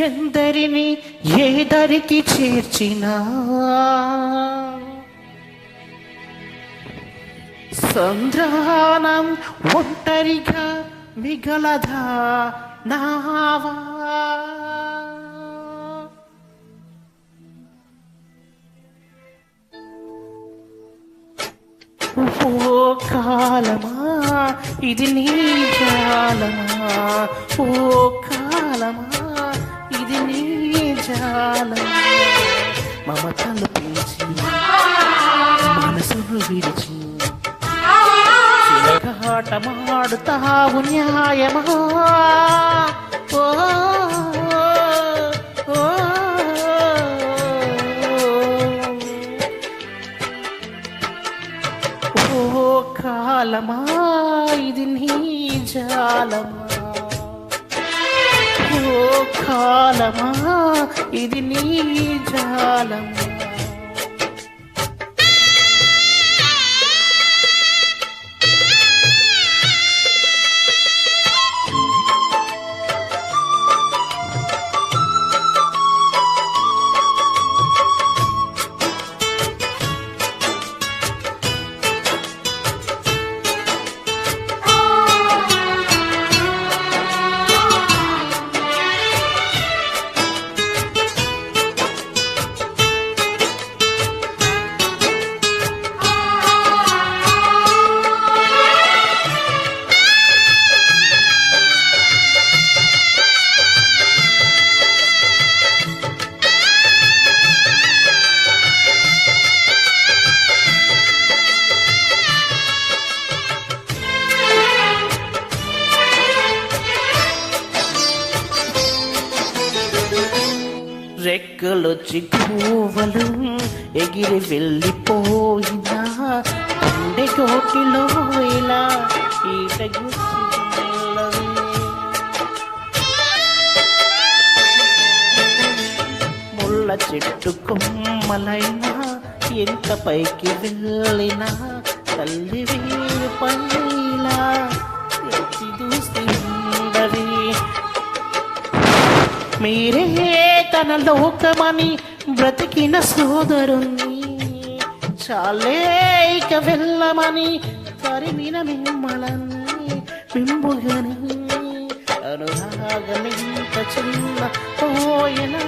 ఎందరిని ఏ దరికి చేర్చినా సంద్రానం ఒంటరిగా మిగలదా నావా. ఓ కాలమా ఇది నీ జాలమా, ఓ కాలమా ఇది నీ జాలమా. మమతలు పెంచి మనసును విడిచి చిలకాటమాడుతావు న్యాయమా. ఓ ఓ కాలమా ఇది నీ జాలమా, ఓ కాలమా ఇది నీ జాలమా. రెక్కలొచ్చి గువ్వలు ఎగిరి వెళ్ళిపోయినా గుండె కోటిలో ఇలా ఈట గుర్తున్నది. ముళ్ళ చెట్టు కొమ్మలైనా ఎంత పైకి వెళ్ళినా తల్లి వేలు పైలా ఎత్తి దూసి ఉండవి. మీరే తన లోకమని బ్రతికిన సోదరుణ్ణి చాలే ఇక వెళ్ళమని తరిమిన మిమ్మల్ని మింబుగని అనురాగమింత చిన్న పోయనా.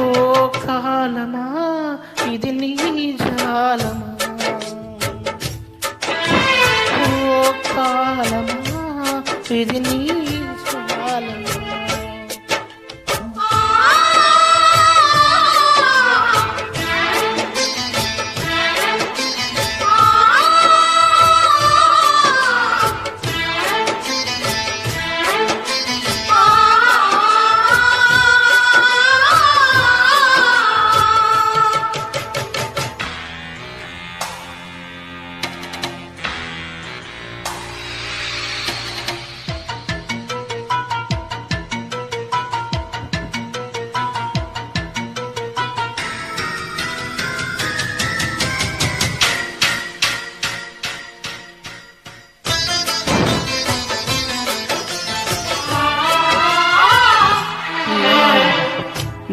ఓ కాలమా ఇది నీ జాలమా, కాలమా ఇది నీ జాలమా.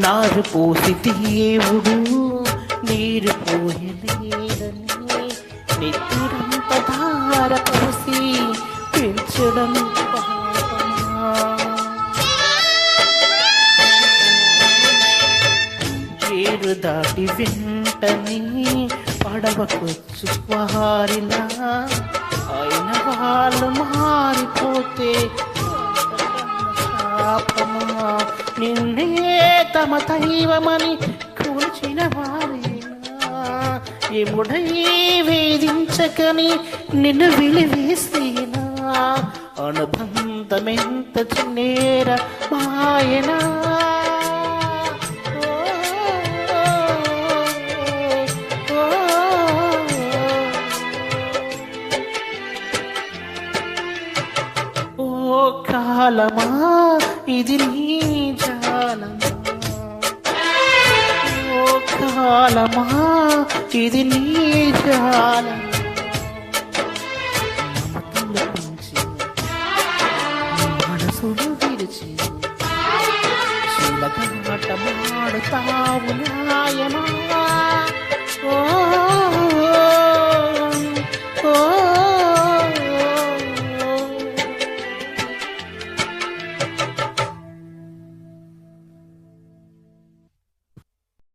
నారు పోసి దేవుడు నీరు పోయలేదని నిత్తురంత ధార పోసి పెంచడం పాపమా. ఏరు దాటి వెంటనే పడవకొచ్చు వారిలా అయిన వాళ్ళు మారిపోతే పాపమా. నిన్నే తమ దైవమని కూల్చిన వారేనా ఎముడై వేధించకని నిన్ను విలివేసేనా. అనుబంధమెంత చిన్నేర మాయనా. ఓ కాలమా ఇది నీ జాలమా, ఓ కాలమా ఇది నీ జాలం మమతలు పెంచి మనసును విరిచి చిలకమాట మాడుతావు న్యాయమా ఓ